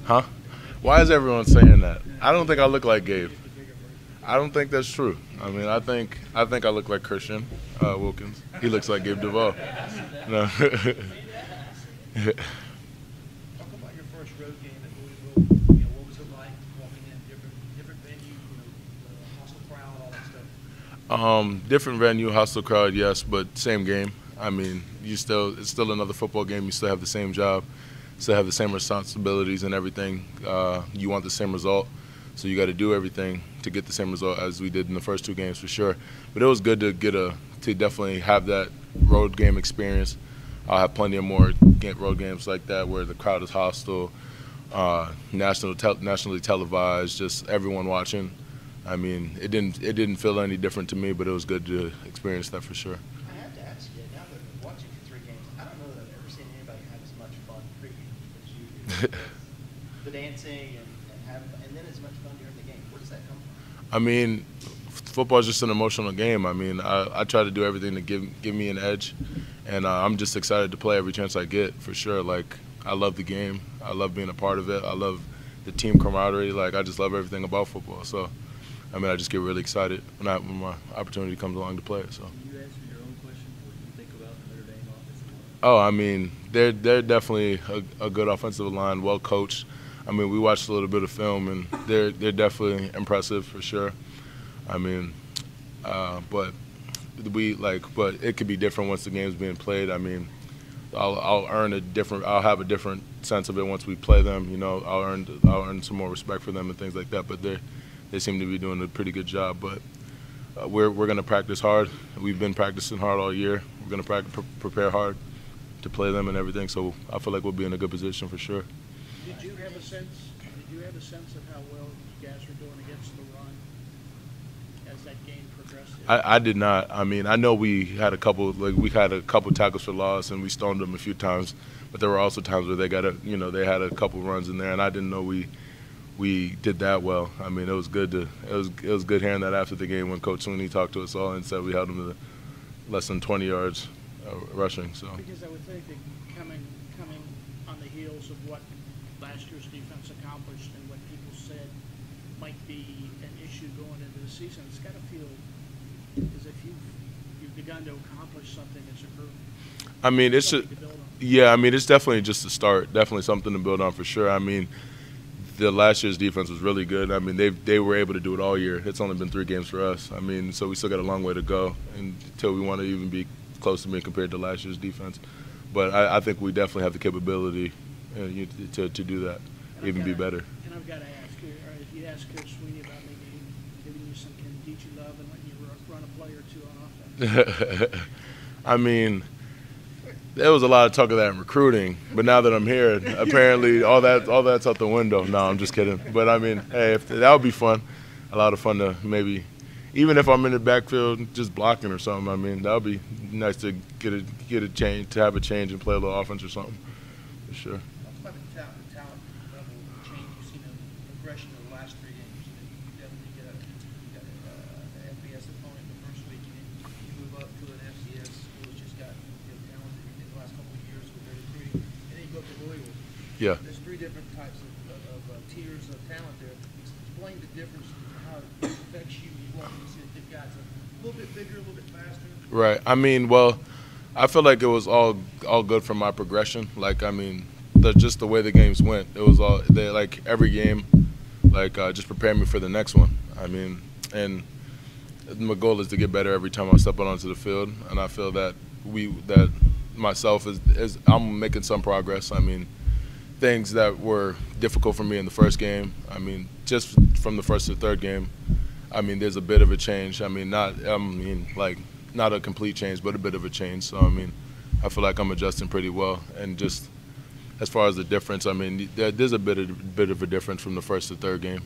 Huh? Why is everyone saying that? I don't think I look like Gabe. I don't think that's true. I mean, I think I look like Christian Wilkins. He looks like Gabe Duvall. No. Talk about your first road game at Louisville. What was it like walking in different venue, hostile crowd, all that stuff? Different venue, hostile crowd, yes, but same game. I mean, it's still another football game. You still have the same job, still have the same responsibilities and everything. You want the same result, so you got to do everything to get the same result as we did in the first two games for sure. But it was good to to definitely have that road game experience. I'll have plenty of more road games like that where the crowd is hostile, nationally televised, just everyone watching. I mean, it didn't feel any different to me, but it was good to experience that for sure. I have to ask you, now that I've been watching for 3 games, I don't know that I've ever seen anybody have as much fun pregame as you do. The dancing and then as much fun during the game. Where does that come from? I mean, football is just an emotional game. I mean, I try to do everything to give me an edge, and I'm just excited to play every chance I get for sure. Like, I love the game. I love being a part of it. I love the team camaraderie. Like, I just love everything about football. So, I mean, I just get really excited when my opportunity comes along to play. So. Can you answer your own question? What do you think about the Notre Dame offensive line? Oh, I mean, they're definitely a good offensive line, well coached. I mean, we watched a little bit of film, and they're definitely impressive for sure. I mean, but it could be different once the game's being played. I mean, I'll have a different sense of it once we play them. I'll earn some more respect for them and things like that. But they seem to be doing a pretty good job. But we're going to practice hard. We've been practicing hard all year. We're going to prepare hard to play them and everything. So I feel like we'll be in a good position for sure. Did you have a sense of how well you guys were doing against the run as that game progressed? I did not. I mean, I know we had a couple tackles for loss and we stoned them a few times, but there were also times where they had a couple runs in there, and I didn't know we did that well. I mean, it was good hearing that after the game when Coach Sweeney talked to us all and said we held them to less than 20 yards rushing. So. Because I would think that coming on the heels of what last year's defense accomplished and what people said might be an issue going into the season, it's got to feel as if you've begun to accomplish something as a group. I mean, it's definitely just a start, definitely something to build on for sure. I mean, the last year's defense was really good. I mean, they were able to do it all year. It's only been 3 games for us. I mean, so we still got a long way to go until we want to even be close to being compared to last year's defense. But I think we definitely have the capability to do that, even be better. And I've got to ask you, if you ask Coach Sweeney about maybe giving you some Kendichi love and letting you run a play or 2 on offense. I mean, there was a lot of talk of that in recruiting, but now that I'm here, apparently all that's out the window. No, I'm just kidding. But I mean, hey, that would be fun. A lot of fun to maybe, even if I'm in the backfield just blocking or something. I mean, that would be nice to get a change, to have a change and play a little offense or something, for sure. Talk about the talent level change. You've seen a progression in the last 3 games. You definitely get an FBS opponent the first week, and then you move up to an FCS who's just got talent in the last couple of years with their recruiting, and then you go up to Louisville. Yeah. There's 3 different types of tiers of talent there. Explain the difference in how it affects you. You walk in and see that they've got a little bit bigger, a little bit faster. Right. I mean, well, I feel like it was all good for my progression. Like, I mean, just the way the games went, it was like every game, just prepare me for the next one. I mean, and my goal is to get better every time I step out onto the field, and I feel that myself is I'm making some progress. I mean, things that were difficult for me in the first game, I mean, just from the first to the third game, I mean, there's a bit of a change. I mean, not a complete change, but a bit of a change. So, I mean, I feel like I'm adjusting pretty well. And just as far as the difference, I mean, there's a bit of a difference from the first to third game.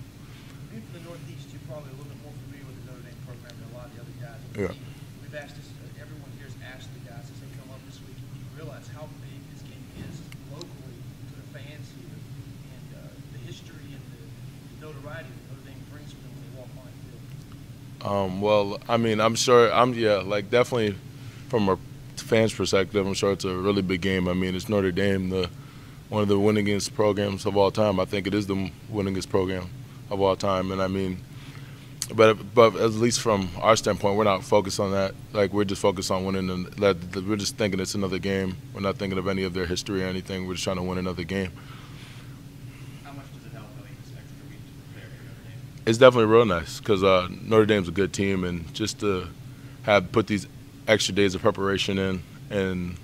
Being from the Northeast, you're probably a little bit more familiar with the Notre Dame program than a lot of the other guys. Yeah. We've asked this, everyone here's asked the guys as they come up this week, do you realize how big this game is locally to the fans here, and the history and the notoriety that Notre Dame brings with them when they walk on the field? Well, I mean, I'm sure, definitely from a fan's perspective, I'm sure it's a really big game. I mean, it's Notre Dame, one of the winningest programs of all time. I think it is the winningest program of all time. And I mean, but at least from our standpoint, we're not focused on that. Like, we're just focused on winning, and we're just thinking it's another game. We're not thinking of any of their history or anything. We're just trying to win another game. How much does it help having this extra week to prepare for Notre Dame? It's definitely real nice because Notre Dame's a good team, and just to put these extra days of preparation in, and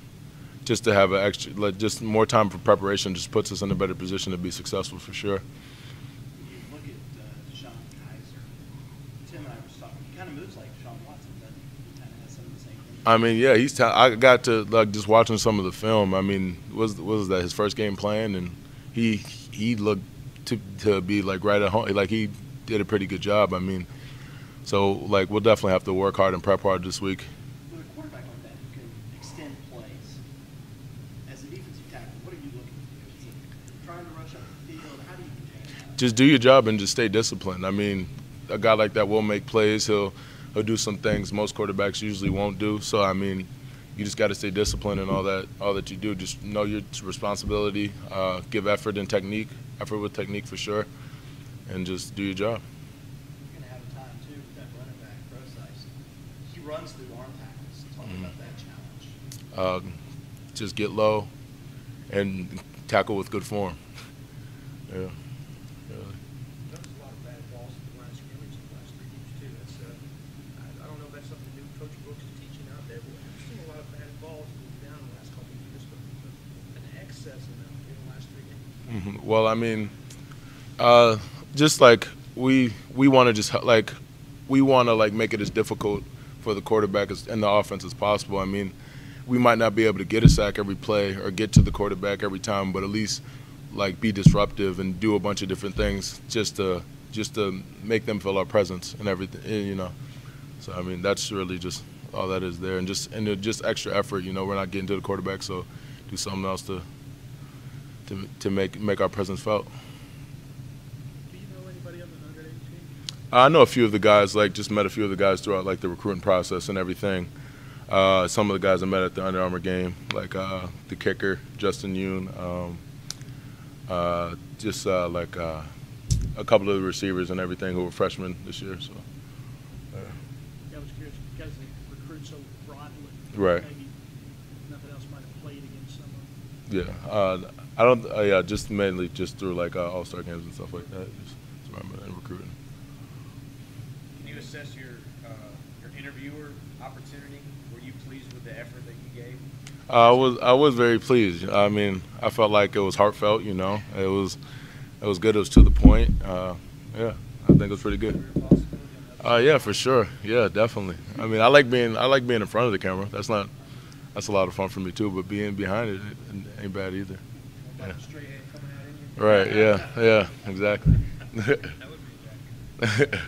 just to have just more time for preparation just puts us in a better position to be successful for sure. You look at Deshaun Kaiser. Tim and I were talking. He kind of moves like Deshaun Watson, doesn't he? He kind of has some of the same things. I mean, yeah, I got to just watching some of the film. I mean, was that his first game playing, and he looked to be like right at home. Like, he did a pretty good job. I mean, so like we'll definitely have to work hard and prep hard this week. With a quarterback like that who can extend plays, as a defensive tackle, what are you looking to do? Is it trying to rush up the field? How do you contain that? Just do your job and just stay disciplined. I mean, a guy like that will make plays. He'll do some things most quarterbacks usually won't do. So I mean, you just got to stay disciplined in all that you do. Just know your responsibility. Give effort with technique for sure, and just do your job. You're going to have a time, too, with that running back, Rosize. He runs through arm tackles. Talk about that challenge. Just get low and tackle with good form. Yeah. Really. There's a lot of bad balls in the line of scrimmage in the last 3 games, too. That's, I don't know if that's something new Coach Brooks is teaching out there, but we've seen a lot of bad balls moving down the last couple of years, but an excess in the last 3 games. Well, I mean, just like we want to make it as difficult for the quarterback and the offense as possible. I mean, we might not be able to get a sack every play or get to the quarterback every time, but at least like be disruptive and do a bunch of different things just to make them feel our presence and everything, you know. So I mean, that's really just all that is there, and just extra effort. You know, we're not getting to the quarterback, so do something else to make our presence felt. Do you know anybody on the Notre Dame team? I know a few of the guys. Like, just met a few of the guys throughout like the recruiting process and everything. Some of the guys I met at the Under Armour game, like the kicker Justin Yoon, like a couple of the receivers and everything who were freshmen this year. So. I was curious because they recruit so broadly. Right. Maybe nothing else might have played against someone. Yeah. I don't. Yeah, just mainly just through like all-star games and stuff like that. Just remember and recruiting. Can you assess your interviewer opportunity? Were you pleased with the effort that you gave? I was very pleased. I mean, I felt like it was heartfelt. You know, it was good. It was to the point. Yeah, I think it was pretty good. Yeah, for sure. Yeah, definitely. I mean, I like being in front of the camera. That's a lot of fun for me too. But being behind it ain't bad either. Yeah. Straight head coming out in you. Right. Yeah. Yeah. Exactly. That would be exactly.